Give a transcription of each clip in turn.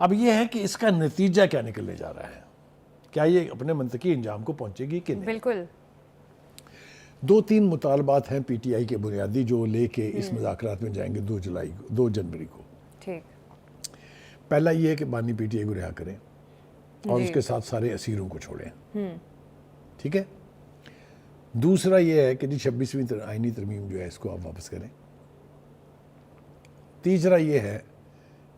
اب یہ ہے کہ اس کا نتیجہ کیا نکلنے جا رہا ہے, کیا یہ اپنے منطقی انجام کو پہنچے گی کہ نہیں. بالکل. 2-3 مطالبات ہیں پی ٹی آئی کے بنیادی جو لے کے اس مذاکرات میں جائیں گے 2 جنوری کو. ٹھیک. پہلا یہ ہے کہ بانی پی ٹی آئی کو رہا کریں اور اس کے ساتھ سارے اسیروں کو چھوڑیں. ٹھیک ہے. دوسرا یہ ہے کہ جی 26ویں آئینی ترمیم جو ہے اس کو آپ واپس کریں. تیسرا یہ ہے,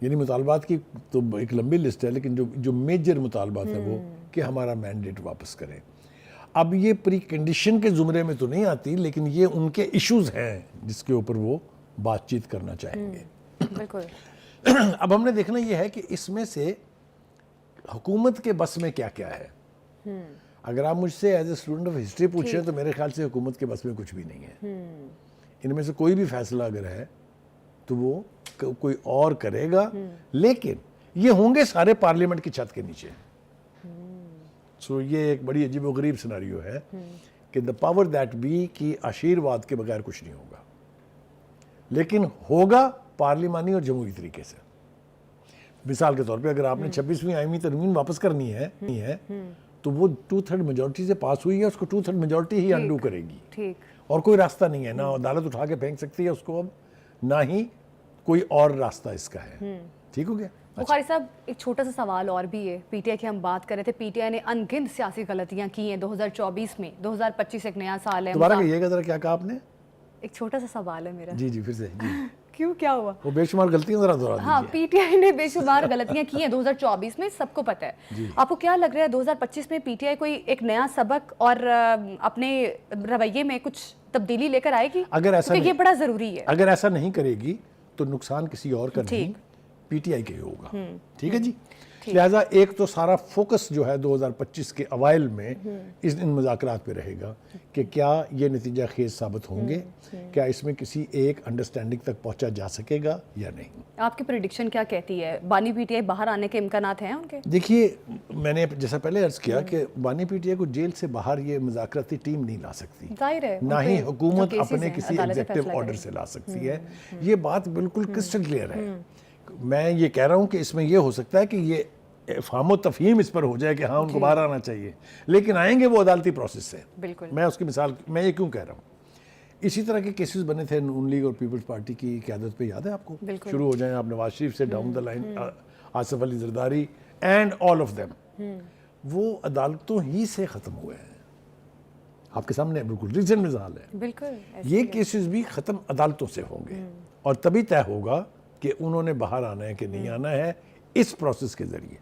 یعنی مطالبات کی تو ایک لمبی لسٹ ہے, لیکن جو میجر مطالبات ہے وہ کہ ہمارا مینڈیٹ واپس کریں. اب یہ پری کنڈیشن کے زمرے میں تو نہیں آتی, لیکن یہ ان کے ایشوز ہیں جس کے اوپر وہ بات چیت کرنا چاہیں گے. بالکل. اب ہم نے دیکھنا یہ ہے کہ اس میں سے حکومت کے بس میں کیا کیا ہے. اگر آپ مجھ سے as a student of history پوچھیں تو میرے خیال سے حکومت کے بس میں کچھ بھی نہیں ہے. ان میں سے کوئی بھی فیصلہ اگر ہے تو وہ کوئی اور کرے گا, لیکن یہ ہوں گے سارے پارلیمنٹ کی چھت کے نیچے. سو یہ ایک بڑی عجیب و غریب سیناریو ہے کہ دا پاور دیٹ بی کی آشیرواد کے بغیر کچھ نہیں ہوگا, لیکن ہوگا پارلیمانی اور جمہوری طریقے سے. مثال کے طور پہ اگر آپ نے 26ویں آئینی ترمیم واپس کرنی ہے تو وہ 2/3 میجورٹی سے پاس ہوئی ہے, اس کو 2/3 میجورٹی ہی انڈو کرے گی. ٹھیک. اور کوئی راستہ نہیں ہے, نہ عدالت اٹھا کے پھینک سکتی ہے اس کو اب, نہ ہی کوئی اور راستہ اس کا ہے. ٹھیک ہو گیا. بخاری صاحب ایک چھوٹا سا سوال اور بھی ہے. پی ٹی آئی کی ہم بات کر رہے تھے, پی ٹی آئی نے ان گنت سیاسی غلطیاں کی ہیں 2024 میں. 2025 ایک نیا سال ہے. دوبارہ کہیے گا ذرا کیا کہا آپ نے. ایک چھوٹا سا سوال ہے میرا. جی پھر سے. جی کیوں, کیا ہوا؟ وہ بے شمار غلطیاں ذرا دہرا دیجیے. ہاں, پی ٹی آئی نے بے شمار غلطیاں کی ہیں 2024 میں, سب کو پتہ ہے. آپ کو کیا لگ رہا ہے 2025 میں پی ٹی آئی کوئی ایک نیا سبق اور اپنے رویے میں کچھ تبدیلی لے کر آئے گی؟ اگر ایسا کیونکہ یہ بڑا ضروری ہے. اگر ایسا نہیں کرے گی تو نقصان کسی اور کا نہیں, پی ٹی آئی کے ہوگا. ٹھیک ہے جی. لہٰذا ایک تو سارا فوکس جو ہے 2025 کے اوائل میں ان مذاکرات پہ رہے گا کہ کیا یہ نتیجہ خیز ثابت ہوں گے, کیا اس میں کسی ایک انڈرسٹینڈنگ تک پہنچا جا سکے گا یا نہیں. آپ کی پریڈکشن کیا کہتی ہے؟ بانی پی ٹی آئی باہر آنے کے امکانات ہیں ان کے؟ دیکھیے, میں نے جیسا پہلے عرض کیا کہ بانی پی ٹی آئی کو جیل سے باہر یہ مذاکراتی ٹیم نہیں لا سکتی, ظاہر ہے, نہ ہی حکومت اپنے کسی ایگزیکٹو آرڈر سے لا سکتی ہے. یہ بات بالکل کرسٹل کلیئر ہے. میں یہ کہہ رہا ہوں کہ اس میں یہ ہو سکتا ہے کہ یہ افہام و تفہیم اس پر ہو جائے کہ ہاں ان کو باہر آنا چاہیے, لیکن آئیں گے وہ عدالتی پروسیس سے. بالکل. میں اس کی مثال, میں یہ کیوں کہہ رہا ہوں, اسی طرح کے کیسز بنے تھے نون لیگ اور پیپلز پارٹی کی قیادت پہ, یاد ہے آپ کو؟ شروع ہو جائیں آپ نواز شریف سے down the line Asif Ali Zardari and all of them, وہ عدالتوں ہی سے ختم ہوئے ہیں. آپ کے سامنے بالکل ریسنٹ مثال ہے. بالکل. یہ کیسز بھی ختم عدالتوں سے ہوں گے, اور تبھی طے ہوگا کہ انہوں نے باہر آنا ہے کہ نہیں آنا ہے اس پروسیس کے ذریعے,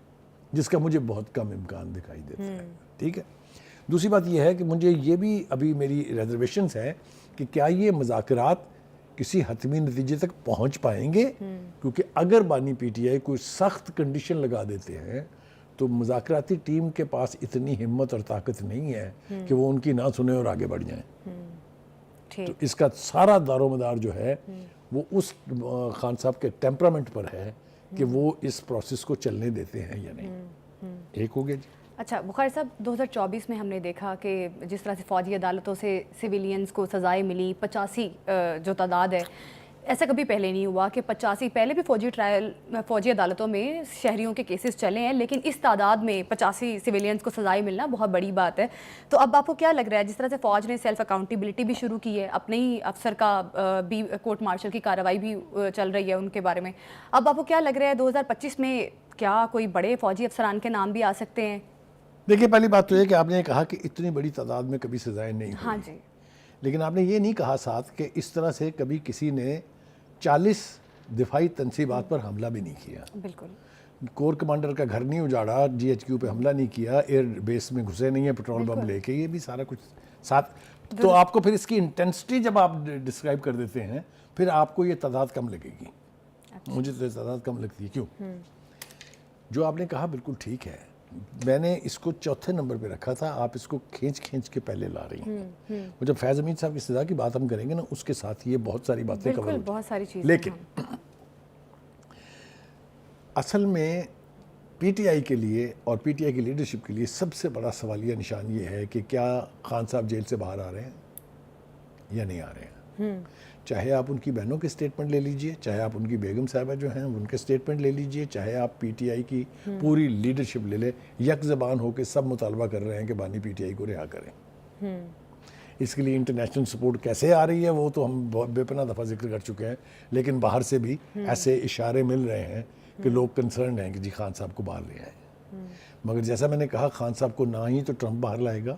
جس کا مجھے بہت کم امکان دکھائی دیتا ہے. ٹھیک ہے. دوسری بات یہ ہے کہ مجھے یہ بھی ابھی میری ریزرویشنز ہیں کہ کیا یہ مذاکرات کسی حتمی نتیجے تک پہنچ پائیں گے, کیونکہ اگر بانی پی ٹی آئی کوئی سخت کنڈیشن لگا دیتے ہیں تو مذاکراتی ٹیم کے پاس اتنی ہمت اور طاقت نہیں ہے کہ وہ ان کی نہ سنیں اور آگے بڑھ جائیں. تو اس کا سارا دار و مدار جو ہے وہ اس خان صاحب کے ٹیمپرامنٹ پر ہے کہ وہ اس پروسیس کو چلنے دیتے ہیں یا نہیں. ایک ہو گیا جی. اچھا بخاری صاحب, 2024 میں ہم نے دیکھا کہ جس طرح سے فوجی عدالتوں سے سویلینز کو سزائیں ملی, 85 جو تعداد ہے, ایسا کبھی پہلے نہیں ہوا کہ 85, پہلے بھی فوجی عدالتوں میں شہریوں کے کیسز چلے ہیں, لیکن اس تعداد میں 85 سویلینز کو سزائیں ملنا بہت بڑی بات ہے. تو اب آپ کو کیا لگ رہا ہے, جس طرح سے فوج نے سیلف اکاؤنٹیبلٹی بھی شروع کی ہے, اپنے ہی افسر کا بھی کورٹ مارشل کی کارروائی بھی چل رہی ہے ان کے بارے میں, اب آپ کو کیا لگ رہا ہے 2025 میں کیا کوئی بڑے فوجی افسران کے نام بھی آ سکتے ہیں؟ دیکھیے, پہلی بات تو یہ کہ آپ نے کہا کہ اتنی بڑی تعداد میں کبھی سزائیں نہیں ہوئی. ہاں جی. لیکن آپ نے یہ نہیں کہا ساتھ کہ اس طرح سے کبھی کسی نے 40 دفاعی تنصیبات پر حملہ بھی نہیں کیا. بالکل. کور کمانڈر کا گھر نہیں اجاڑا, جی ایچ کیو پہ حملہ نہیں کیا, ایئر بیس میں گھسے نہیں ہیں پٹرول بم لے کے, یہ بھی سارا کچھ ساتھ. تو آپ کو پھر اس کی انٹینسٹی جب آپ ڈسکرائب کر دیتے ہیں پھر آپ کو یہ تعداد کم لگے گی. مجھے تو یہ تعداد کم لگتی ہے. کیوں؟ جو آپ نے کہا بالکل ٹھیک ہے, میں نے اس کو چوتھے نمبر پہ رکھا تھا, آپ اس کو کھینچ کے پہلے لا رہی ہیں. وہ جب فیض حمید صاحب کی سزا کی بات ہم کریں گے نا, اس کے ساتھ یہ بہت ساری باتیں کور ہوتی ہیں. بہت ساری چیزیں. لیکن اصل میں پی ٹی آئی کے لیے اور پی ٹی آئی کی لیڈرشپ کے لیے سب سے بڑا سوالیہ نشان یہ ہے کہ کیا خان صاحب جیل سے باہر آ رہے ہیں یا نہیں آ رہے ہیں. چاہے آپ ان کی بہنوں کے اسٹیٹمنٹ لے لیجئے, چاہے آپ ان کی بیگم صاحبہ جو ہیں ان کے اسٹیٹمنٹ لے لیجئے, چاہے آپ پی ٹی آئی کی پوری لیڈرشپ لے لیں, یک زبان ہو کے سب مطالبہ کر رہے ہیں کہ بانی پی ٹی آئی کو رہا کریں. اس کے لیے انٹرنیشنل سپورٹ کیسے آ رہی ہے وہ تو ہم بہت بے پناہ دفعہ ذکر کر چکے ہیں, لیکن باہر سے بھی ایسے اشارے مل رہے ہیں کہ لوگ کنسرنڈ ہیں کہ جی خان صاحب کو باہر لے آئیں. مگر جیسا میں نے کہا, خان صاحب کو نہ ہی تو ٹرمپ باہر لائے گا,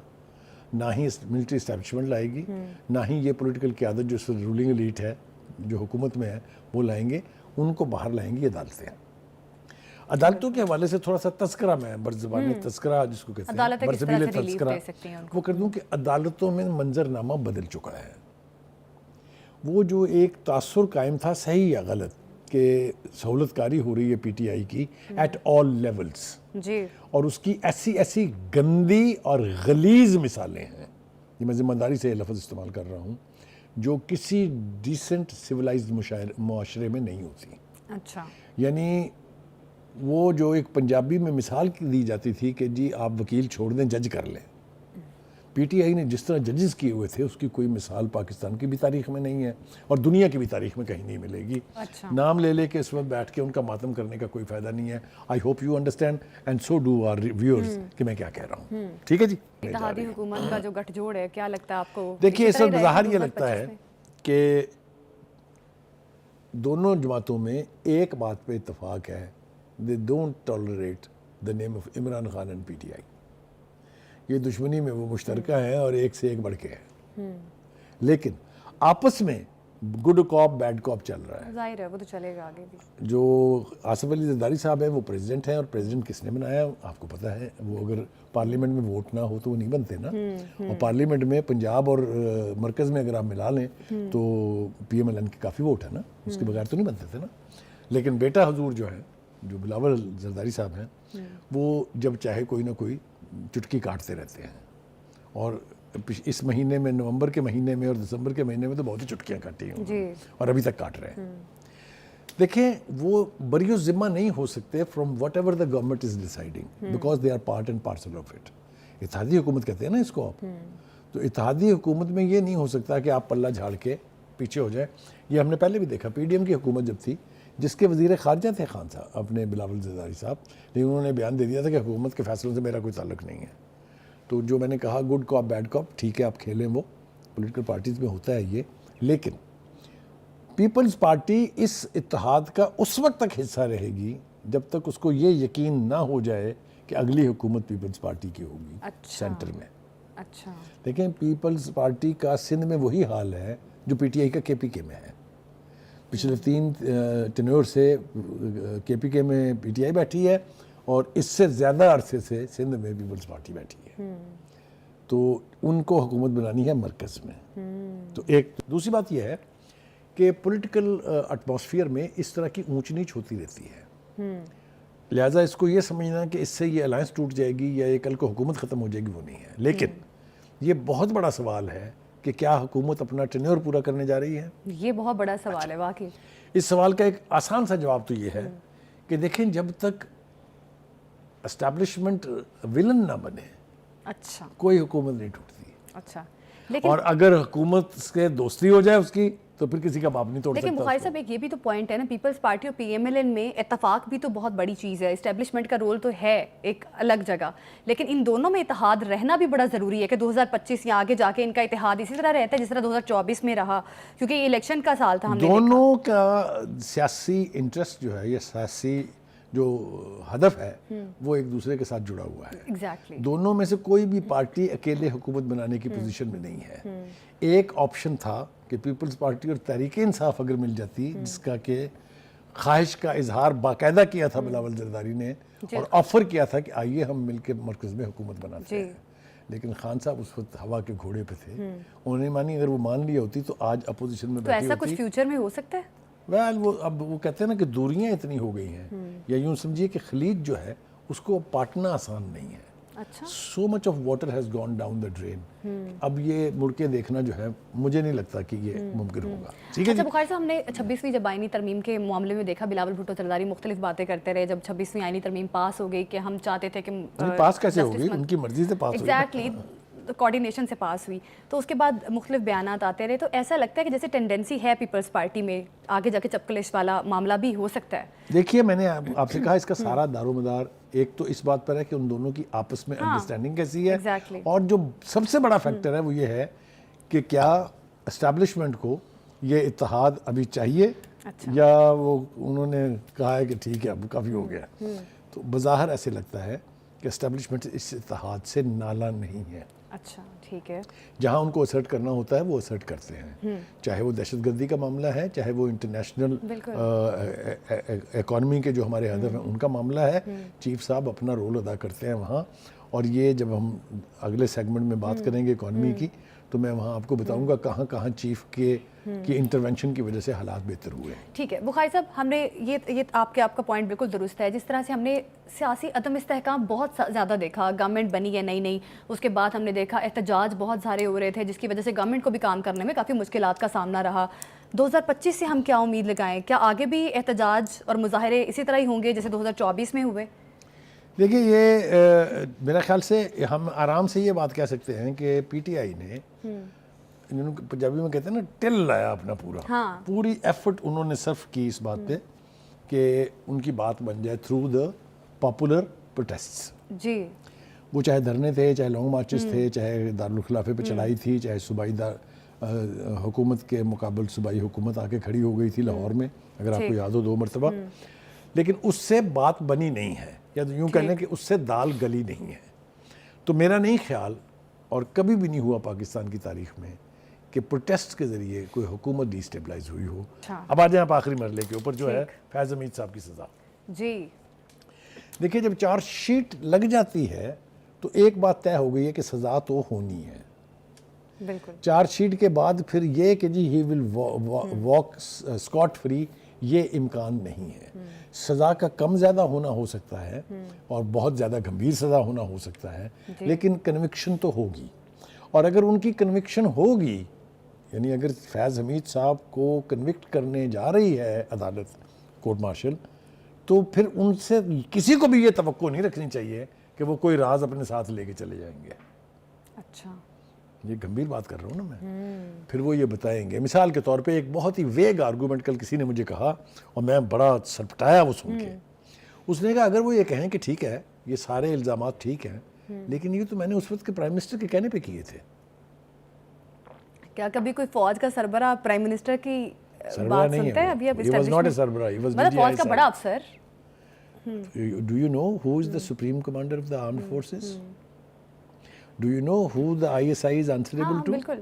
نہ ہی ملٹری اسٹیبلشمنٹ لائے گی, نہ ہی یہ پولیٹیکل قیادت جو رولنگ ایلیٹ ہے جو حکومت میں ہے وہ لائیں گے. ان کو باہر لائیں گی عدالتیں. عدالتوں کے حوالے سے تھوڑا سا تذکرہ میں برزبانی تذکرہ جس کو کہتے ہیں برزبیل تذکرہ وہ کر دوں کہ عدالتوں میں منظرنامہ بدل چکا ہے. وہ جو ایک تاثر قائم تھا صحیح یا غلط کہ سہولت کاری ہو رہی ہے پی ٹی آئی کی ایٹ آل لیولز, جی, اور اس کی ایسی ایسی گندی اور غلیظ مثالیں ہیں, یہ میں ذمہ داری سے یہ لفظ استعمال کر رہا ہوں, جو کسی ڈیسنٹ سویلائزڈ معاشرے میں نہیں ہوتی. اچھا, یعنی وہ جو ایک پنجابی میں مثال دی جاتی تھی کہ جی آپ وکیل چھوڑ دیں جج کر لیں, پی ٹی آئی نے جس طرح ججز کیے ہوئے تھے اس کی کوئی مثال پاکستان کی بھی تاریخ میں نہیں ہے اور دنیا کی بھی تاریخ میں کہیں نہیں ملے گی. اچھا, نام لے لے کے اس وقت بیٹھ کے ان کا ماتم کرنے کا کوئی فائدہ نہیں ہے. I hope you understand and so do our viewers کہ میں کیا کہہ رہا ہوں. ٹھیک ہے جی, اتحادی حکومت کا جو گٹھ جوڑ ہے کیا لگتا ہے آپ کو؟ دیکھیے اس وقت ظاہر یہ لگتا ہے کہ دونوں جماعتوں میں ایک بات پہ اتفاق ہے, they don't tolerate the name of Imran Khan and P T I. یہ دشمنی میں وہ مشترکہ ہیں اور ایک سے ایک بڑھ کے ہیں, لیکن آپس میں گڈ کاپ بیڈ کاپ چل رہا ہے. ظاہر ہے وہ تو چلے گا آگے بھی. جو آصف علی زرداری صاحب ہیں وہ پریزیڈنٹ ہیں, اور پریزیڈنٹ کس نے بنایا آپ کو پتہ ہے, وہ اگر پارلیمنٹ میں ووٹ نہ ہو تو وہ نہیں بنتے نا. اور پارلیمنٹ میں پنجاب اور مرکز میں اگر آپ ملا لیں تو پی ایم ایل این کے کافی ووٹ ہے نا, اس کے بغیر تو نہیں بنتے تھے نا. لیکن بیٹا حضور جو ہے, جو بلاول زرداری صاحب ہیں, وہ جب چاہے کوئی نہ کوئی چٹکی کاٹتے رہتے ہیں, اور اس مہینے میں نومبر کے مہینے میں اور دسمبر کے مہینے میں تو بہت ہی چٹکیاں کاٹی ہیں اور ابھی تک کاٹ رہے ہیں. دیکھیں وہ بری ذمہ نہیں ہو سکتے from whatever the government is deciding, because they are part and parcel of it. اتحادی حکومت کہتے ہیں نا اس کو آپ, تو اتحادی حکومت میں یہ نہیں ہو سکتا کہ آپ پلہ جھاڑ کے پیچھے ہو جائیں. یہ ہم نے پہلے بھی دیکھا, پی ڈی ایم کی حکومت جب تھی جس کے وزیر خارجہ تھے خان صاحب اپنے بلاول زرداری صاحب, لیکن انہوں نے بیان دے دیا تھا کہ حکومت کے فیصلوں سے میرا کوئی تعلق نہیں ہے. تو جو میں نے کہا گڈ کاپ بیڈ کاپ, ٹھیک ہے آپ کھیلیں, وہ پولیٹیکل پارٹیز میں ہوتا ہے یہ, لیکن پیپلز پارٹی اس اتحاد کا اس وقت تک حصہ رہے گی جب تک اس کو یہ یقین نہ ہو جائے کہ اگلی حکومت پیپلز پارٹی کی ہوگی سینٹر میں. اچھا, دیکھیں پیپلز پارٹی کا سندھ میں وہی حال ہے جو پی ٹی آئی کا کے پی کے میں ہے. پچھلے 3 ٹینیور سے کے پی کے میں پی ٹی آئی بیٹھی ہے, اور اس سے زیادہ عرصے سے سندھ میں پیپلز پارٹی بیٹھی ہے. تو ان کو حکومت بنانی ہے مرکز میں. تو ایک دوسری بات یہ ہے کہ پولیٹیکل ایٹماسفیئر میں اس طرح کی اونچ نیچ ہوتی رہتی ہے, لہٰذا اس کو یہ سمجھنا کہ اس سے یہ الائنس ٹوٹ جائے گی یا یہ کل کو حکومت ختم ہو جائے گی وہ نہیں ہے. لیکن یہ بہت بڑا سوال ہے کہ کیا حکومت اپنا ٹینیور پورا کرنے جا رہی ہے. یہ بہت بڑا سوال ہے واقعی. اس سوال کا ایک آسان سا جواب تو یہ ہے کہ دیکھیں جب تک اسٹیبلشمنٹ ولن نہ بنے اچھا, کوئی حکومت نہیں ٹوٹتی. اچھا, لیکن اور اگر حکومت سے دوستی ہو جائے اس کی تو پھر کسی کا باپ نہیں توڑ سکتا. لیکن بخاری صاحب ایک یہ بھی تو پوائنٹ ہے نا, پیپلز پارٹی اور پی ایم ایل این میں اتفاق بھی تو بہت بڑی چیز ہے. اسٹیبلشمنٹ کا رول تو ہے ایک الگ جگہ, لیکن ان دونوں میں اتحاد رہنا بھی بڑا ضروری ہے کہ 2025 یا آگے جا کے ان کا اتحاد اسی طرح رہتا ہے جس طرح 2024 میں رہا, کیونکہ یہ الیکشن کا سال تھا. ہم نے دونوں کا سیاسی انٹرسٹ جو ہے, یہ سیاسی جو ہدف ہے وہ ایک دوسرے کے ساتھ جڑا ہوا ہے. ایگزیکٹلی, دونوں میں سے کوئی بھی پارٹی اکیلے حکومت بنانے کی پوزیشن میں نہیں ہے. ایک آپشن تھا کہ پیپلز پارٹی اور تحریک انصاف اگر مل جاتی, جس کا کہ خواہش کا اظہار باقاعدہ کیا تھا بلاول زرداری نے, اور آفر کیا تھا کہ آئیے ہم مل کے مرکز میں حکومت بناتے ہیں, لیکن خان صاحب اس وقت ہوا کے گھوڑے پہ تھے, انہوں نے مانی. اگر وہ مان لی ہوتی تو آج اپوزیشن میں تو بیٹھی ایسا ہوتی. کچھ فیوچر میں ہو سکتا ہے. وہ اب وہ کہتے ہیں نا کہ دوریاں اتنی ہو گئی ہیں, یا یوں سمجھیے کہ خلیج جو ہے اس کو پاٹنا آسان نہیں ہے. اچھا, so much of water has gone down the drain. اب یہ مڑ کے دیکھنا جو ہے مجھے نہیں لگتا کہ یہ ممکن ہوگا. ٹھیک ہے. اچھا بخاری صاحب, ہم نے 26ویں جب آئینی ترمیم کے معاملے میں دیکھا بلاول بھٹو زرداری مختلف باتیں کرتے رہے. جب 26ویں آئینی ترمیم پاس ہو گئی کہ ہم چاہتے تھے کہ پاس کیسے ہوگی, ان کی مرضی سے پاس ہوگی. ایگزیکٹلی, کوارڈینیشن سے پاس ہوئی تو اس کے بعد مختلف بیانات آتے رہے, تو ایسا لگتا ہے کہ جیسے ٹینڈنسی ہے پیپلز پارٹی میں آگے جا کے چپکلش والا معاملہ بھی ہو سکتا ہے. دیکھیے میں نے آپ سے کہا اس کا سارا دار و مدار ایک تو اس بات پر ہے کہ ان دونوں کی آپس میں انڈرسٹینڈنگ کیسی ہے, اور جو سب سے بڑا فیکٹر ہے وہ یہ ہے کہ کیا اسٹیبلشمنٹ کو یہ اتحاد ابھی چاہیے یا وہ انہوں نے کہا ہے کہ ٹھیک ہے اب کافی ہو گیا. تو بظاہر ایسے لگتا ہے کہ اسٹیبلشمنٹ اس اتحاد سے نالا نہیں ہے. اچھا ٹھیک ہے, جہاں ان کو اسرٹ کرنا ہوتا ہے وہ اسرٹ کرتے ہیں, چاہے وہ دہشت گردی کا معاملہ ہے, چاہے وہ انٹرنیشنل اکانومی کے جو ہمارے ہدف ہیں ان کا معاملہ ہے. چیف صاحب اپنا رول ادا کرتے ہیں وہاں, اور یہ جب ہم اگلے سیگمنٹ میں بات کریں گے اکانومی کی تو میں وہاں آپ کو بتاؤں گا کہاں کہاں چیف کی انٹرونشن کی وجہ سے حالات بہتر ہوئے. ٹھیک ہے بخاری صاحب, ہم نے یہ آپ کا پوائنٹ بالکل درست ہے. جس طرح سے ہم نے سیاسی عدم استحکام بہت زیادہ دیکھا, گورنمنٹ بنی ہے نئی, اس کے بعد ہم نے دیکھا احتجاج بہت سارے ہو رہے تھے جس کی وجہ سے گورنمنٹ کو بھی کام کرنے میں کافی مشکلات کا سامنا رہا. 2025 سے ہم کیا امید لگائیں, کیا آگے بھی احتجاج اور مظاہرے اسی طرح ہی ہوں گے جیسے 2024 میں ہوئے؟ دیکھیے یہ میرے خیال سے ہم آرام سے یہ بات کہہ سکتے ہیں کہ پی ٹی آئی نے پنجابی میں کہتے ہیں نا ٹل لایا اپنا پوری ایفرٹ انہوں نے صرف کی اس بات پہ کہ ان کی بات بن جائے تھرو دا پاپولر پروٹیسٹس. جی وہ چاہے دھرنے تھے, چاہے لانگ مارچز تھے, چاہے دارالخلافے پہ چڑھائی تھی, چاہے صوبائی حکومت کے مقابل صوبائی حکومت آ کے کھڑی ہو گئی تھی لاہور میں, اگر آپ کو یاد ہو 2 مرتبہ. لیکن اس سے بات بنی نہیں ہے, یا یوں کہہ لیں کہ اس سے دال گلی نہیں ہے. تو میرا نہیں خیال, اور کبھی بھی نہیں ہوا پاکستان کی تاریخ میں, کہ پروٹیسٹ کے ذریعے کوئی حکومت ڈی اسٹیبلائز ہوئی ہو. اب آ جائیں آپ آخری مرحلے کے اوپر جو ہے فیض حمید صاحب کی سزا. جی دیکھیے جب چارج شیٹ لگ جاتی ہے تو ایک بات طے ہو گئی ہے کہ سزا تو ہونی ہے. بالکل. چارج شیٹ کے بعد پھر یہ کہ جی ہی ول واک اسکاٹ فری, یہ امکان نہیں ہے. سزا کا کم زیادہ ہونا ہو سکتا ہے اور بہت زیادہ گھمبیر سزا ہونا ہو سکتا ہے, لیکن کنوکشن تو ہوگی. اور اگر ان کی کنوکشن ہوگی, یعنی اگر فیض حمید صاحب کو کنوکٹ کرنے جا رہی ہے عدالت کورٹ مارشل, تو پھر ان سے کسی کو بھی یہ توقع نہیں رکھنی چاہیے کہ وہ کوئی راز اپنے ساتھ لے کے چلے جائیں گے. اچھا یہ گمبھیر بات کر رہا ہوں نا میں. پھر وہ یہ بتائیں گے, مثال کے طور پہ ایک بہت ہی ویگ آرگومنٹ کل کسی نے مجھے کہا اور میں بڑا سرپٹایا وہ سن کے. اس نے کہا اگر وہ یہ کہیں کہ ٹھیک ہے یہ سارے الزامات ٹھیک ہیں, لیکن یہ تو میں نے اس وقت کے پرائم منسٹر کے کہنے پہ کیے تھے. کیا کبھی کوئی فوج کا سربراہ پرائم منسٹر کی بات سنتا ہے؟ ابھی اب he was not a سربراہ, he was مطلب فوج کا بڑا افسر. Do you know who is the supreme commander of the armed forces? Do you know who the ISI is answerable to? بالکل.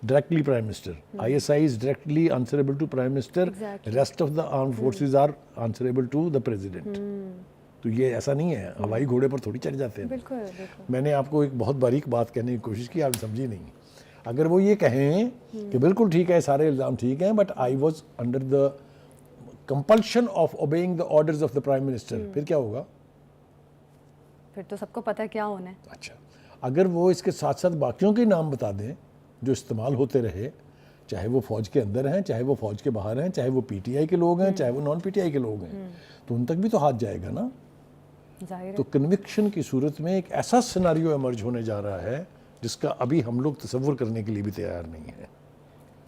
Directly Prime Minister. ISI is directly answerable to Prime Minister. Rest of the armed forces are answerable to the President. تو یہ ایسا نہیں ہے, ہوائی گھوڑے پر تھوڑی چڑھ جاتے ہیں. بالکل. میں نے آپ کو ایک بہت باریک بات کہنے کی کوشش کی, آپ سمجھی نہیں. اگر وہ یہ کہیں کہ بالکل ٹھیک ہے سارے الزام ٹھیک ہیں, but I was under the compulsion of obeying the orders of the Prime Minister, پھر کیا ہوگا؟ پھر تو سب کو پتہ ہے کیا ہونا ہے. اچھا, اگر وہ اس کے ساتھ ساتھ باقیوں کے نام بتا دیں جو استعمال ہوتے رہے, چاہے وہ فوج کے اندر ہیں, چاہے وہ فوج کے باہر ہیں, چاہے وہ پی ٹی آئی کے لوگ ہیں, چاہے وہ نان پی ٹی آئی کے لوگ ہیں, تو ان تک بھی تو ہاتھ جائے گا نا. تو کنوکشن کی صورت میں ایک ایسا سیناریو ایمرج ہونے جا رہا ہے جس کا ابھی ہم لوگ تصور کرنے کے لیے بھی تیار نہیں ہے.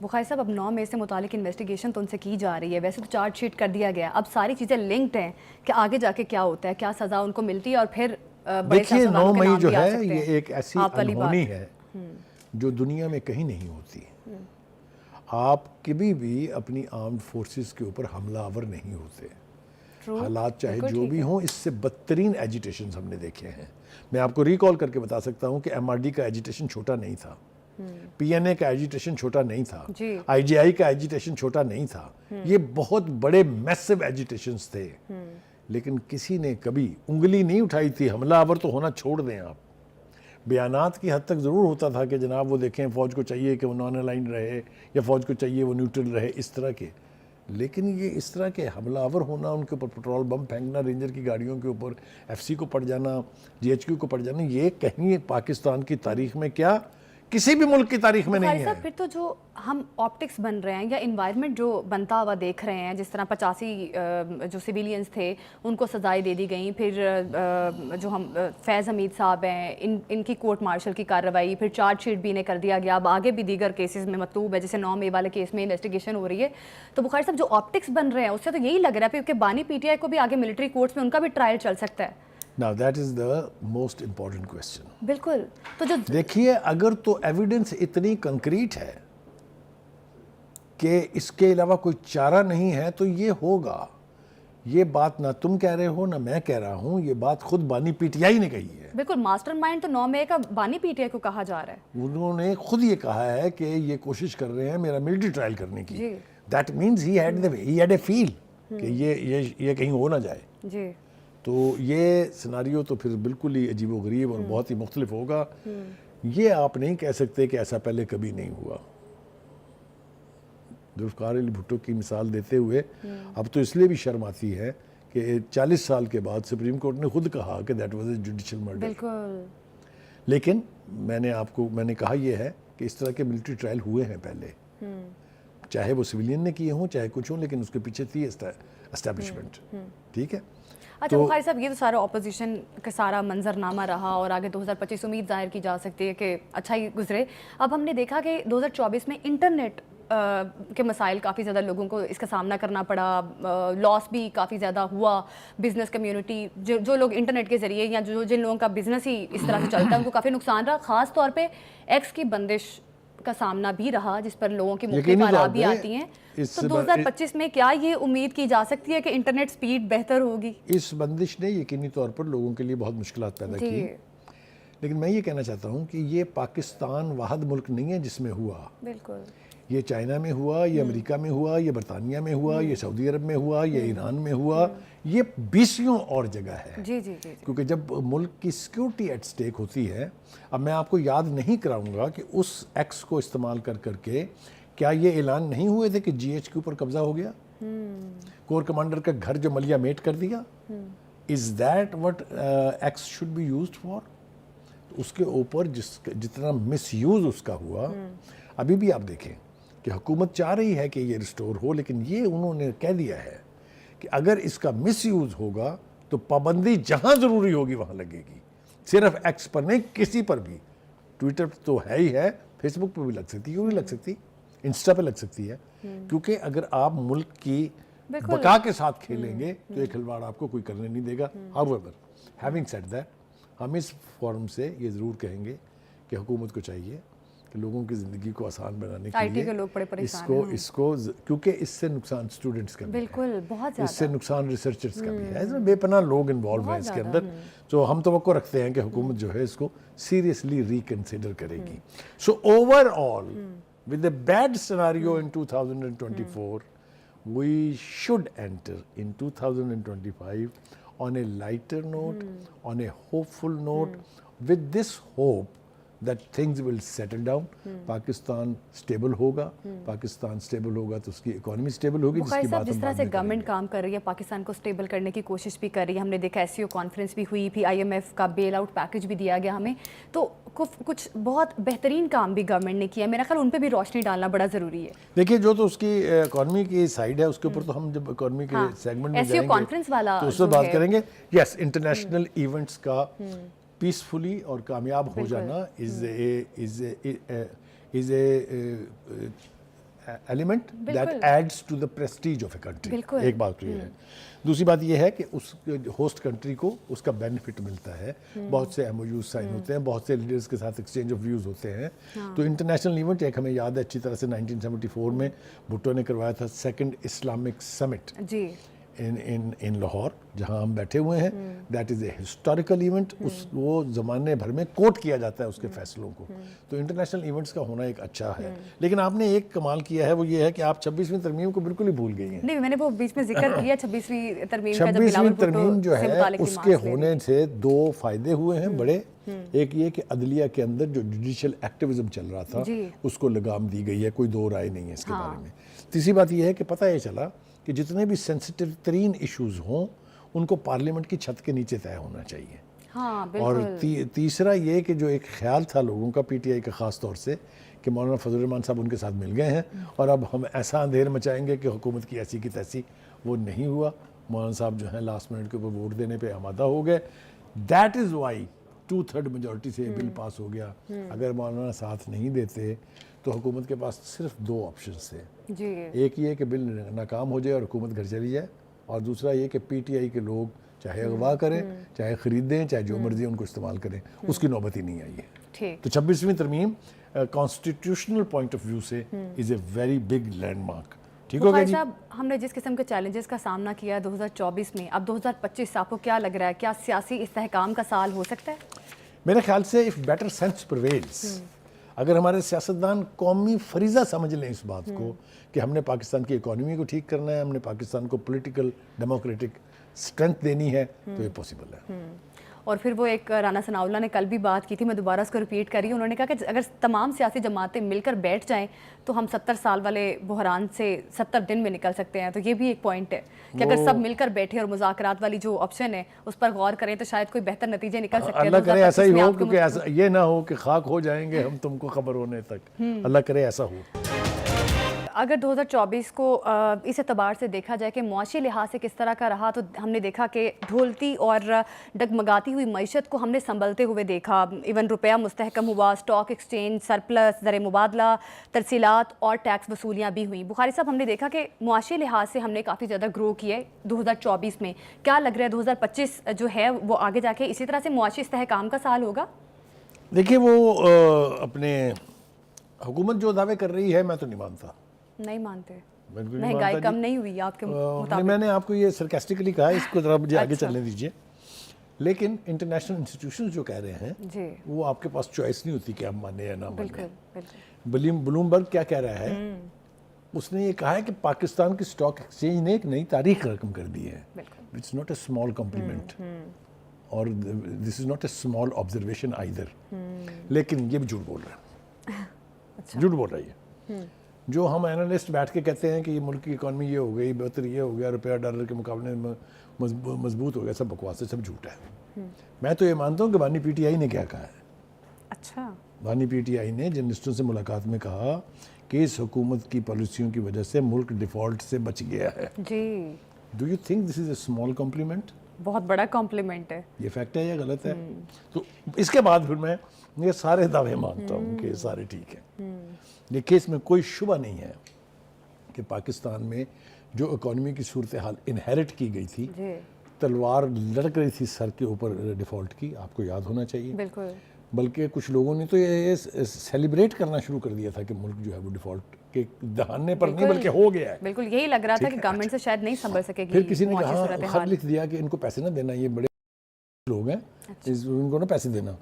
بخاری صاحب اب 9 مئی سے متعلق انویسٹیگیشن تو ان سے کی جا رہی ہے, ویسے تو چارج شیٹ کر دیا گیا, اب ساری چیزیں لنکڈ ہیں کہ آگے جا کے کیا ہوتا ہے, کیا سزا ان کو ملتی ہے, اور پھر دیکھیے 9 مئی جو ہے یہ ایک ایسی انہونی ہے جو دنیا میں کہیں نہیں ہوتی. آپ کبھی بھی اپنی آرمڈ فورسز کے اوپر حملہ آور نہیں ہوتے. حالات چاہے جو بھی ہوں, اس سے بدترین ایجیٹیشنز ہم نے دیکھے ہیں. میں آپ کو ریکال کر کے بتا سکتا ہوں کہ ایم آر ڈی کا ایجیٹیشن چھوٹا نہیں تھا, پی این اے کا ایجیٹیشن چھوٹا نہیں تھا, آئی جی آئی کا ایجیٹیشن چھوٹا نہیں تھا. یہ بہت بڑے میسو ایجیٹیشنز تھے, لیکن کسی نے کبھی انگلی نہیں اٹھائی تھی. حملہ آور تو ہونا چھوڑ دیں آپ, بیانات کی حد تک ضرور ہوتا تھا کہ جناب وہ دیکھیں فوج کو چاہیے کہ وہ نان الائن رہے, یا فوج کو چاہیے وہ نیوٹرل رہے, اس طرح کے. لیکن یہ اس طرح کے حملہ آور ہونا, ان کے اوپر پیٹرول بم پھینکنا, رینجر کی گاڑیوں کے اوپر ایف سی کو پڑ جانا, جی ایچ کیو کو پڑ جانا, یہ کہیں پاکستان کی تاریخ میں کیا کسی بھی ملک کی تاریخ میں نہیں ہے. پھر تو جو ہم آپٹکس بن رہے ہیں یا انوائرمنٹ جو بنتا ہوا دیکھ رہے ہیں, جس طرح 85 جو سویلینز تھے ان کو سزائیں دے دی گئیں, پھر جو ہم فیض حمید صاحب ہیں ان کی کورٹ مارشل کی کارروائی, پھر چارج شیٹ بھی انہیں کر دیا گیا, اب آگے بھی دیگر کیسز میں مطلوب ہے, جیسے 9 مئی والے کیس میں انویسٹیگیشن ہو رہی ہے. تو بخاری صاحب جو آپٹکس بن رہے ہیں اس سے تو یہی لگ رہا ہے کہ بانی پی ٹی آئی کو بھی آگے ملٹری کورٹس میں ان کا بھی ٹرائل چل سکتا ہے. Now that is the most important question. بالکل. تو جو دیکھیے اگر تو ایویڈنس اتنی کنکریٹ ہے کہ اس کے علاوہ کوئی چارہ نہیں ہے تو یہ ہوگا. یہ بات نہ تم کہہ رہے ہو نہ میں کہہ رہا ہوں, یہ بات خود بانی پی ٹی آئی نے کہی ہے. بالکل, ماسٹر مائنڈ تو 9 مئی کا بانی پی ٹی آئی کو کہا جا رہا ہے. انہوں نے خود یہ کہا ہے کہ یہ کوشش کر رہے ہیں میرا ملٹری ٹرائل کرنے کی. جی. That means he had a feel کہ یہ کہیں ہو نہ جائے. جی. تو یہ سناریو تو پھر بالکل ہی عجیب و غریب اور بہت ہی مختلف ہوگا. یہ آپ نہیں کہہ سکتے کہ ایسا پہلے کبھی نہیں ہوا. ذوالفقار علی بھٹو کی مثال دیتے ہوئے اب تو اس لیے بھی شرم آتی ہے کہ 40 سال کے بعد سپریم کورٹ نے خود کہا کہ that was a judicial murder. بالکل. لیکن میں نے کہا یہ ہے کہ اس طرح کے ملٹری ٹرائل ہوئے ہیں پہلے, چاہے وہ سویلین نے کیے ہوں چاہے کچھ ہوں, لیکن اس کے پیچھے تھی اسٹیبلشمنٹ. ٹھیک ہے. اچھا بخاری صاحب, یہ تو سارا اپوزیشن کا سارا منظرنامہ رہا اور آگے 2025 امید ظاہر کی جا سکتی ہے کہ اچھا ہی گزرے. اب ہم نے دیکھا کہ 2024 میں انٹرنیٹ کے مسائل کافی زیادہ لوگوں کو اس کا سامنا کرنا پڑا, لاس بھی کافی زیادہ ہوا. بزنس کمیونٹی جو لوگ انٹرنیٹ کے ذریعے یا جن لوگوں کا بزنس ہی اس طرح سے چلتا ہے ان کو کافی نقصان رہا. خاص طور پہ ایکس کی بندش کا سامنا بھی رہا جس پر لوگوں کی مختلف آراء بھی آتی ہیں. تو 2025 میں کیا یہ امید کی جا سکتی ہے کہ انٹرنیٹ سپیڈ بہتر ہوگی؟ اس بندش نے یقینی طور پر لوگوں کے لیے بہت مشکلات پیدا کی, لیکن میں یہ کہنا چاہتا ہوں کہ یہ پاکستان واحد ملک نہیں ہے جس میں ہوا. بالکل. یہ چائنا میں ہوا, یہ امریکہ میں ہوا, یہ برطانیہ میں ہوا, یہ سعودی عرب میں ہوا, یہ ایران میں ہوا, یہ 20 اور جگہ ہے. جی جی جی. کیونکہ جب ملک کی سیکیورٹی ایٹ سٹیک ہوتی ہے, اب میں آپ کو یاد نہیں کراؤں گا کہ اس ایکس کو استعمال کر کے کیا یہ اعلان نہیں ہوئے تھے کہ جی ایچ کے اوپر قبضہ ہو گیا, کور کمانڈر کا گھر جو ملیا میٹ کر دیا. Is that what X should be used for? اس کے اوپر جتنا مس یوز اس کا ہوا, ابھی بھی آپ دیکھیں کہ حکومت چاہ رہی ہے کہ یہ ریسٹور ہو, لیکن یہ انہوں نے کہہ دیا ہے کہ اگر اس کا مس یوز ہوگا تو پابندی جہاں ضروری ہوگی وہاں لگے گی. صرف ایکس پر نہیں, کسی پر بھی. ٹویٹر تو ہے ہی ہے, فیس بک پہ بھی لگ سکتی, کیوں نہیں لگ سکتی, انسٹا پہ لگ سکتی ہے. کیونکہ اگر آپ ملک کی بقا کے ساتھ کھیلیں گے تو یہ کھلواڑ آپ کو کوئی کرنے نہیں دے گا. However, having said that, ہم اس فورم سے یہ ضرور کہیں گے کہ حکومت کو چاہیے کہ لوگوں کی زندگی کو آسان بنانے کے لیے اس کو کیونکہ اس سے نقصان اسٹوڈنٹس کا بھی ہے, بہت زیادہ اس سے نقصان ریسرچرز کا بھی ہے, بے پناہ لوگ انوالو ہیں اس کے اندر. تو ہم توقع رکھتے ہیں کہ حکومت جو ہے اس کو سیریسلی ریکنسیڈر کرے گی. So overall with a bad scenario in 2024, we should enter in 2025 on a lighter note, on a hopeful note, with this hope that things will settle down. Pakistan stable ہوگا, Pakistan stable ہوگا تو اس کی economy stable ہوگی, جس کی بات جس طرح سے گورنمنٹ کام کر رہی ہے, پاکستان کو سٹیبل کرنے کی کوشش بھی کر رہی ہے. ہم نے دیکھا ایس سی او کانفرنس بھی ہوئی, پھر آئی ایم ایف کا بیل آؤٹ پیکج بھی دیا گیا ہمیں, تو کچھ بہت بہترین کام بھی گورنمنٹ نے کیا. میرا خیال ان پہ بھی روشنی ڈالنا بڑا ضروری ہے. دیکھیے جو تو اس کی اکانومی کی سائیڈ ہے اس کے اوپر تو ہم جب اکانومی کے سیگمنٹ میں جائیں گے تو اس سے بات کریں گے. یس, انٹرنیشنل ایونٹس کا پیسفلی اور کامیاب ہو جانا is a element that adds to the prestige of a country. ایک بات تو یہ ہے. دوسری بات یہ ہے کہ اس ہوسٹ کنٹری کو اس کا بینیفٹ ملتا ہے, بہت سے ایم او یوز سائن ہوتے ہیں, بہت سے لیڈرز کے ساتھ ایکسچینج آف ویوز ہوتے ہیں. تو انٹرنیشنل ایونٹ ایک ہمیں یاد ہے اچھی طرح سے 1974 میں بھٹو نے کروایا تھا سیکنڈ اسلامک سمٹ ان لاہور, جہاں ہم بیٹھے ہوئے ہیں. That is a historical event, وہ زمانے بھر میں کوٹ کیا جاتا ہے اس کے فیصلوں کو. تو انٹرنیشنل ایونٹس کا ہونا ایک اچھا ہے. لیکن آپ نے ایک کمال کیا ہے, وہ یہ ہے کہ آپ 26ویں ترمیم کو بالکل ہی بھول گئی ہیں. نہیں, میں نے وہ بیچ میں ذکر کیا 26ویں ترمیم جو ہے اس کے ہونے سے 2 فائدے ہوئے ہیں بڑے. ایک یہ کہ عدلیہ کے اندر جو جوڈیشل ایکٹیوزم چل رہا تھا اس کو لگام دی گئی ہے, کوئی 2 رائے نہیں ہے اس کے بارے میں. تیسری بات یہ ہے کہ پتہ یہ چلا کہ جتنے بھی سینسٹیو ترین ایشوز ہوں ان کو پارلیمنٹ کی چھت کے نیچے طے ہونا چاہیے. ہاں اور بالکل. تیسرا یہ کہ جو ایک خیال تھا لوگوں کا پی ٹی آئی کا خاص طور سے کہ مولانا فضل الرحمان صاحب ان کے ساتھ مل گئے ہیں اور اب ہم ایسا اندھیر مچائیں گے کہ حکومت کی ایسی کی تیسی، وہ نہیں ہوا. مولانا صاحب جو ہیں لاسٹ منٹ کے اوپر ووٹ دینے پہ آمادہ ہو گئے. دیٹ از وائی 2/3 میجورٹی سے یہ بل پاس ہو گیا. اگر مولانا ساتھ نہیں دیتے تو حکومت کے پاس صرف 2 آپشنس تھے. جی ایک یہ کہ بل ناکام ہو جائے اور حکومت گھر چلی جائے، اور دوسرا یہ کہ پی ٹی آئی کے لوگ چاہے اغوا کریں، چاہے خریدیں، چاہے جو مرضی ان کو استعمال کریں. اس کی نوبت ہی نہیں آئی ہے. ٹھیک. تو 26ویں ترمیم کانسٹیٹیوشنل پوائنٹ آف ویو سے is a very big landmark. ٹھیک ہو گیا بخاری جی؟ صاحب، ہم نے جس قسم کے چیلنجز کا سامنا کیا 2024 میں، اب 2025 آپ کو کیا لگ رہا ہے، کیا سیاسی استحکام کا سال ہو سکتا ہے؟ میرے خیال سے اف بیٹر سینس پرویلز، اگر ہمارے سیاستدان قومی فریضہ سمجھ لیں اس بات کو کہ ہم نے پاکستان کی اکانومی کو ٹھیک کرنا ہے، ہم نے پاکستان کو پولیٹیکل ڈیموکریٹک اسٹرینتھ دینی ہے، تو یہ پاسبل ہے. اور پھر وہ ایک رانا ثناء اللہ نے کل بھی بات کی تھی، میں دوبارہ اس کو ریپیٹ کر رہی ہوں. انہوں نے کہا کہ اگر تمام سیاسی جماعتیں مل کر بیٹھ جائیں تو ہم 70 سال والے بحران سے 70 دن میں نکل سکتے ہیں. تو یہ بھی ایک پوائنٹ ہے کہ اگر سب مل کر بیٹھے اور مذاکرات والی جو آپشن ہے اس پر غور کریں تو شاید کوئی بہتر نتیجے نکل سکتے ہیں. اللہ کرے ایسا ہی ہو، کیونکہ ایسا یہ نہ ہو کہ خاک ہو جائیں گے ہم تم کو خبر ہونے تک. اللہ کرے ایسا ہو. اگر 2024 کو اس اعتبار سے دیکھا جائے کہ معاشی لحاظ سے کس طرح کا رہا، تو ہم نے دیکھا کہ ڈھولتی اور ڈگمگاتی ہوئی معیشت کو ہم نے سنبھلتے ہوئے دیکھا. ایون روپیہ مستحکم ہوا، اسٹاک ایکسچینج سرپلس، زر مبادلہ، ترسیلات اور ٹیکس وصولیاں بھی ہوئیں. بخاری صاحب، ہم نے دیکھا کہ معاشی لحاظ سے ہم نے کافی زیادہ گرو کیا ہے 2024 میں. کیا لگ رہا ہے 2025 جو ہے وہ آگے جا کے اسی طرح سے معاشی استحکام کا سال ہوگا؟ دیکھیے، وہ اپنے حکومت جو دعوے کر رہی ہے میں تو نہیں مانتا. نہیں مانتے؟ بالکل مہنگائی کم نہیں ہوئی آپ کے مطابق؟ میں نے آپ کو یہ سرکاسٹکلی کہا، اس کو ذرا مجھے آگے چلنے دیجیے. لیکن انٹرنیشنل انسٹیٹیوشنز جو کہہ رہے ہیں جی وہ آپ کے پاس چوائس نہیں ہوتی کہ آپ مانیں یا نہ بالکل مانیں. بالکل. بلومبرگ کیا کہہ رہا ہے؟ اس نے یہ کہا ہے کہ پاکستان کی اسٹاک ایکسچینج نے ایک نئی تاریخ رقم کر دی ہے. It's not a small compliment اور this is not a small observation either. لیکن یہ بھی جھوٹ بول رہا ہے. جھوٹ بول رہی ہے. جو ہم اینالسٹ بیٹھ کے کہتے ہیں کہ یہ ملک کی اکانومی یہ ہو گئی، بہتر یہ ہو گیا، روپیہ ڈالر کے مقابلے میں مضبوط ہو گیا، سب بکواس ہے، سب جھوٹ ہے. میں تو یہ مانتا ہوں کہ بانی پی ٹی آئی نے کیا کہا ہے. اچھا. بانی پی ٹی آئی نے جرنلسٹوں سے ملاقات میں کہا کہ اس حکومت کی پالیسیوں کی وجہ سے ملک ڈیفالٹ سے بچ گیا ہے. جی. Do you think this is a small compliment? بہت بڑا کمپلیمنٹ ہے. یہ فیکٹ ہے یا غلط ہے؟ تو اس کے بعد پھر میں یہ سارے دعوے مانتا ہوں کہ سارے ٹھیک ہیں. دیکھیے، اس میں کوئی شبہ نہیں ہے کہ پاکستان میں جو اکانومی کی صورتحال انہیرٹ کی گئی تھی، تلوار لڑک رہی تھی سر کے اوپر ڈیفالٹ کی، آپ کو یاد ہونا چاہیے. بالکل. بلکہ کچھ لوگوں نے تو یہ سیلیبریٹ کرنا شروع کر دیا تھا کہ ملک جو ہے وہ ڈیفالٹ کے دہانے پر نہیں بلکہ ہو گیا ہے. بالکل یہی لگ رہا تھا کہ گورنمنٹ سے شاید نہیں سنبھل سکے گی. پھر کسی نے کہا، خط لکھ دیا کہ ان کو پیسے نہ دینا، یہ بڑے لوگ ہیں، ان کو نہ پیسے دینا.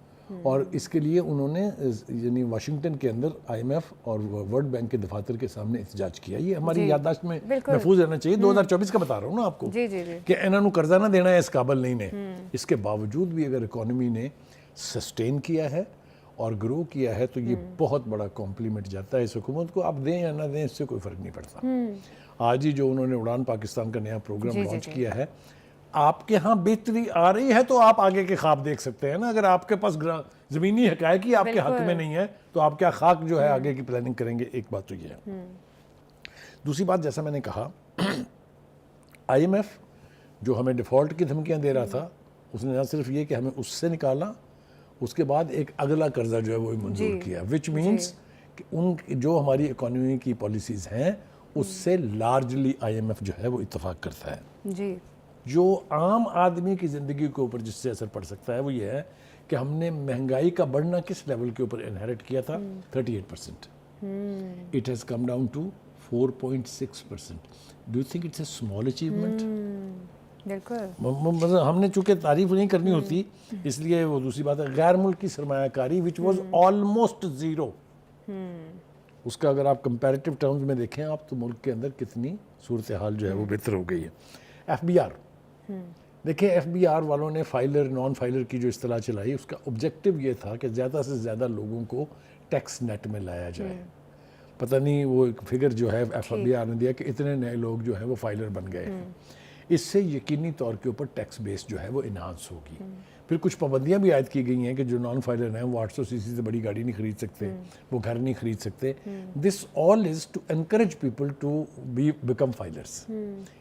اور اس کے لیے انہوں نے یعنی واشنگٹن کے اندر آئی ایم ایف اور ورلڈ بینک کے دفاتر کے سامنے احتجاج کیا. یہ ہماری یادداشت میں محفوظ رہنا چاہیے. 2024 کا بتا رہا ہوں نا آپ کو کہ انہوں نے قرضہ نہ دینا ہے اس قابل نہیں نے. اس کے باوجود بھی اگر اکانومی نے سسٹین کیا ہے اور گرو کیا ہے تو یہ بہت بڑا کمپلیمنٹ جاتا ہے اس حکومت کو. آپ دیں یا نہ دیں اس سے کوئی فرق نہیں پڑتا. آج ہی جو انہوں نے اڑان پاکستان کا نیا پروگرام لانچ کیا ہے، آپ کے ہاں بہتری آ رہی ہے تو آپ آگے کے خواب دیکھ سکتے ہیں نا. اگر آپ کے پاس زمینی حقائق ہی آپ کے حق میں نہیں ہے تو آپ کیا خاک جو ہے آگے کی پلاننگ کریں گے. ایک بات تو یہ ہے. دوسری بات، جیسا میں نے کہا، آئی ایم ایف جو ہمیں ڈیفالٹ کی دھمکیاں دے رہا تھا، اس نے نہ صرف یہ کہ ہمیں اس سے نکالا، اس کے بعد ایک اگلا قرضہ جو ہے وہ منظور کیا، وچ مینس کہ ان جو ہماری اکانومی کی پالیسیز ہیں اس سے لارجلی آئی ایم ایف جو ہے وہ اتفاق کرتا ہے. جی. جو عام آدمی کی زندگی کے اوپر جس سے اثر پڑ سکتا ہے وہ یہ ہے کہ ہم نے مہنگائی کا بڑھنا کس لیول کے اوپر انہیرٹ کیا تھا؟ 38%. It has come down to 4.6%. Do you think it's a small achievement? بالکل. ہم نے چونکہ تعریف نہیں کرنی ہوتی اس لیے وہ دوسری بات ہے. غیر ملکی سرمایہ کاری which was almost zero. اس کا اگر آپ کمپیریٹیو ٹرمز میں دیکھیں آپ تو ملک کے اندر کتنی صورتحال جو ہے وہ بہتر ہو گئی ہے. ایف بی آر دیکھیں، ایف بی آر والوں نے فائلر نان فائلر کی جو اصطلاح چلائی، اس کا آبجیکٹو یہ تھا کہ زیادہ سے زیادہ لوگوں کو ٹیکس نیٹ میں لایا جائے. پتہ نہیں وہ ایک فگر جو ہے ایف بی آر نے دیا کہ اتنے نئے لوگ جو ہیں وہ فائلر بن گئے ہیں. اس سے یقینی طور کے اوپر ٹیکس بیس جو ہے وہ انہانس ہوگی. پھر کچھ پابندیاں بھی عائد کی گئی ہیں کہ جو نان فائلر ہیں وہ 800 cc سے بڑی گاڑی نہیں خرید سکتے, وہ گھر نہیں خرید سکتے. This all is to encourage people to become filers.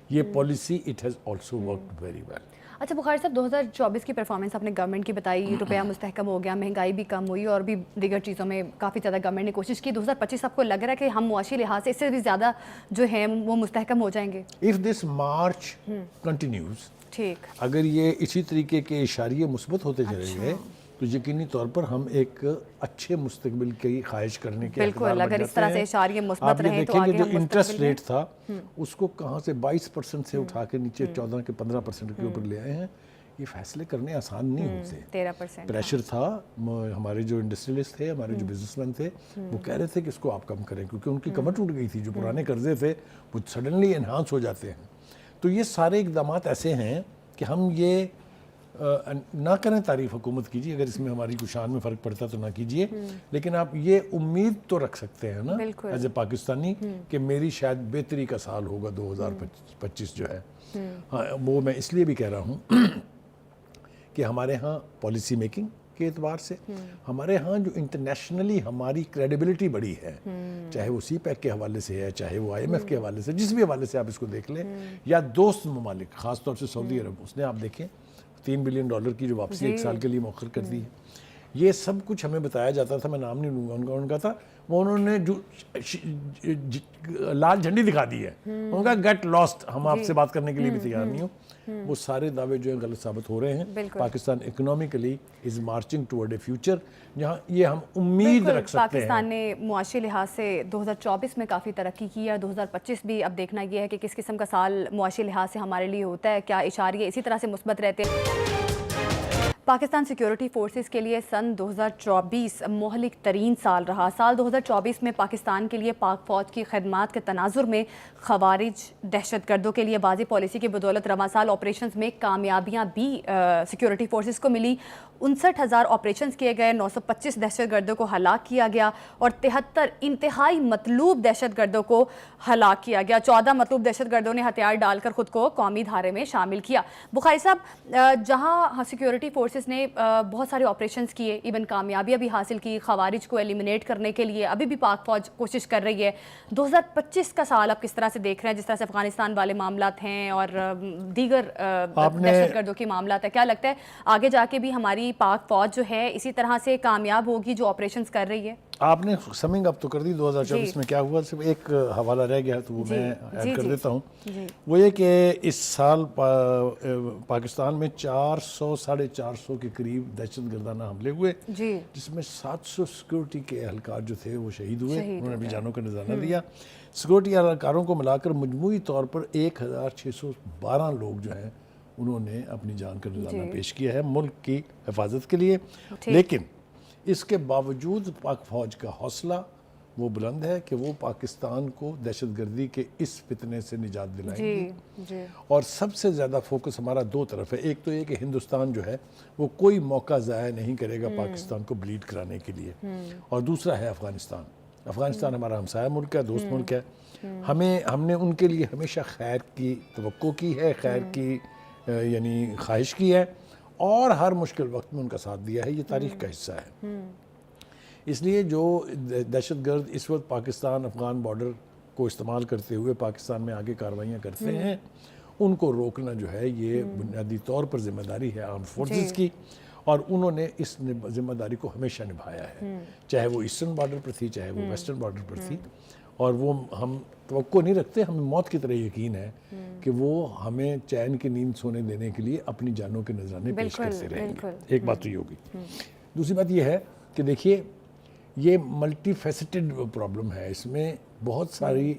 یہ policy it has also worked very well. اچھا بخاری صاحب 2024 کی پرفارمنس آپ نے گورنمنٹ کی بتائی, روپیہ مستحکم ہو گیا, مہنگائی بھی کم ہوئی اور بھی دیگر چیزوں میں کافی زیادہ گورنمنٹ نے کوشش کی. 2025 آپ کو لگ رہا ہے کہ ہم معاشی لحاظ سے اس سے بھی زیادہ جو ہیں وہ مستحکم ہو جائیں گے؟ اف دس مارچ کنٹینیوز, ٹھیک, اگر یہ اسی طریقے کے اشاریے مثبت ہوتے چلے گئے تو یقینی طور پر ہم ایک اچھے مستقبل کی خواہش کرنے کے بالکل, اگر اس طرح سے اشاریے مثبت رہیں تو آگے جو انٹرسٹ ریٹ تھا اس کو کہاں سے 22% سے اٹھا کے نیچے 14 کے 15% کے اوپر لے آئے ہیں. یہ فیصلے کرنے آسان نہیں ہوتے. 13% پریشر تھا, ہمارے جو انڈسٹریلسٹ تھے, ہمارے جو بزنس مین تھے, وہ کہہ رہے تھے کہ اس کو آپ کم کریں کیونکہ ان کی کمر ٹوٹ گئی تھی. جو پرانے قرضے تھے وہ سڈنلی انہانس ہو جاتے ہیں. تو یہ سارے اقدامات ایسے ہیں کہ ہم یہ نہ کریں تعریف حکومت کیجیے, اگر اس میں ہماری کوئی شان میں فرق پڑتا تو نہ کیجیے, لیکن آپ یہ امید تو رکھ سکتے ہیں نا ایز اے پاکستانی کہ میری شاید بہتری کا سال ہوگا 2025 جو ہے. ہاں, وہ میں اس لیے بھی کہہ رہا ہوں کہ ہمارے ہاں پالیسی میکنگ کے اعتبار سے ہمارے ہاں جو انٹرنیشنلی ہماری کریڈیبلٹی بڑی ہے, چاہے وہ سی پیک کے حوالے سے ہے, چاہے وہ IMF کے حوالے سے, جس بھی حوالے سے آپ اس کو دیکھ لیں, یا دوست ممالک خاص طور سے سعودی عرب, اس نے آپ دیکھیں $3 بلین کی جو واپسی 1 سال کے لیے مؤخر کر دی ہے. یہ سب کچھ ہمیں بتایا جاتا تھا, میں نام نہیں لوں گا ان کا تھا, وہ انہوں نے جو لال جھنڈی دکھا دی ہے, ان کا گیٹ لاسٹ, ہم آپ سے بات کرنے کے لیے بھی تیار نہیں ہوں. وہ سارے دعوے جو ہیں غلط ثابت ہو رہے ہیں. Pakistan economically is marching toward a future جہاں یہ ہم امید رکھ سکتے ہیں. پاکستان نے معاشی لحاظ سے 2024 میں کافی ترقی کی ہے, 2025 بھی اب دیکھنا یہ ہے کہ کس قسم کا سال معاشی لحاظ سے ہمارے لیے ہوتا ہے, کیا اشاریے اسی طرح سے مثبت رہتے ہیں. پاکستان سیکیورٹی فورسز کے لیے سن 2024 مہلک ترین سال رہا. سال 2024 میں پاکستان کے لیے پاک فوج کی خدمات کے تناظر میں خوارج دہشت گردوں کے لیے واضح پالیسی کی بدولت رواں سال آپریشنز میں کامیابیاں بھی سیکیورٹی فورسز کو ملی. 59,000 آپریشنز کیے گئے, 925 دہشت گردوں کو ہلاک کیا گیا اور 73 انتہائی مطلوب دہشت گردوں کو ہلاک کیا گیا. 14 مطلوب دہشت گردوں نے ہتھیار ڈال کر خود کو قومی دھارے میں شامل کیا. بخاری صاحب, جہاں سیکیورٹی فورسز نے بہت سارے آپریشنز کیے, ایون کامیابیاں بھی حاصل کی خوارج کو ایلیمنیٹ کرنے کے لیے, ابھی بھی پاک فوج کوشش کر رہی ہے. 2025 کا سال آپ کس طرح سے دیکھ رہے ہیں, جس طرح سے افغانستان والے معاملات ہیں اور دیگر دہشت گردوں کے معاملات ہیں, کیا لگتا ہے آگے جا کے بھی ہماری پاک فوج جو ہے اسی طرح سے کامیاب ہوگی جو آپریشنز کر رہی ہے؟ آپ نے سمنگ اپ تو کر دی 2024 میں کیا ہوا, صرف ایک حوالہ رہ گیا تو وہ میں ایڈ کر دیتا ہوں. وہ یہ کہ اس سال پاکستان میں 400-450 کے قریب دہشت گردانہ حملے ہوئے, جس میں 700 سیکورٹی کے اہلکار جو تھے وہ شہید ہوئے, انہوں نے بھی جانوں کا نذرانہ دیا. سیکورٹی اہلکاروں کو ملا کر مجموعی طور پر 1612 لوگ جو ہیں انہوں نے اپنی جان کا نذرانہ پیش کیا ہے ملک کی حفاظت کے لیے. لیکن اس کے باوجود پاک فوج کا حوصلہ وہ بلند ہے کہ وہ پاکستان کو دہشت گردی کے اس فتنے سے نجات دلائیں گی. اور سب سے زیادہ فوکس ہمارا 2 طرف ہے. ایک تو یہ کہ ہندوستان جو ہے وہ کوئی موقع ضائع نہیں کرے گا پاکستان کو بلیڈ کرانے کے لیے, اور دوسرا ہے افغانستان. افغانستان ہمارا ہمسایہ ملک ہے, دوست ملک ہے. ہم نے ان کے لیے ہمیشہ خیر کی توقع کی ہے, خیر کی یعنی خواہش کی ہے, اور ہر مشکل وقت میں ان کا ساتھ دیا ہے. یہ تاریخ کا حصہ ہے. اس لیے جو دہشت گرد اس وقت پاکستان افغان بارڈر کو استعمال کرتے ہوئے پاکستان میں آگے کارروائیاں کرتے ہیں, ان کو روکنا جو ہے یہ بنیادی طور پر ذمہ داری ہے آرم فورسز کی, اور انہوں نے اس ذمہ داری کو ہمیشہ نبھایا ہے, چاہے وہ ایسٹرن بارڈر پر تھی چاہے وہ ویسٹرن بارڈر پر تھی. اور وہ ہم توقع نہیں رکھتے, ہمیں موت کی طرح یقین ہے کہ وہ ہمیں چین کی نیند سونے دینے کے لیے اپنی جانوں کے نذرانے پیش کرتے رہیں گے. ایک بات تو یہ ہوگی. دوسری بات یہ ہے کہ دیکھیے یہ ملٹی فیسٹڈ پرابلم ہے, اس میں بہت ساری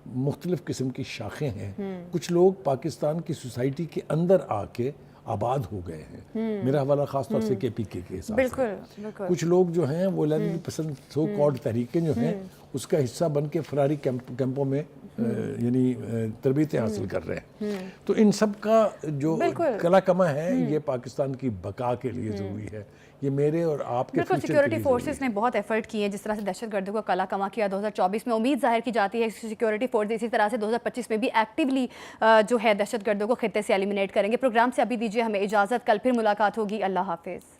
مختلف قسم کی شاخیں ہیں. کچھ لوگ پاکستان کی سوسائٹی کے اندر آ کے آباد ہو گئے ہیں. میرا حوالہ خاص طور سے KPK کے حساب سے. کچھ لوگ جو ہیں وہ علیحدگی پسند سو کالڈ تحریکیں جو ہیں اس کا حصہ بن کے فراری کیمپوں میں یعنی تربیتیں حاصل کر رہے ہیں. تو ان سب کا جو کلا کما ہے یہ پاکستان کی بقا کے لیے ضروری ہے. یہ میرے اور آپ کے بالکل سیکیورٹی فورسز نے بہت ایفرٹ کیے جس طرح سے دہشت گردی کو کلا کما کیا 2024 میں. امید ظاہر کی جاتی ہے سیکیورٹی فورس اسی طرح سے 2025 میں بھی ایکٹیولی جو ہے دہشت گردوں کو خطے سے ایلیمنیٹ کریں گے. پروگرام سے ابھی دیجیے ہمیں اجازت, کل پھر ملاقات ہوگی. اللہ حافظ.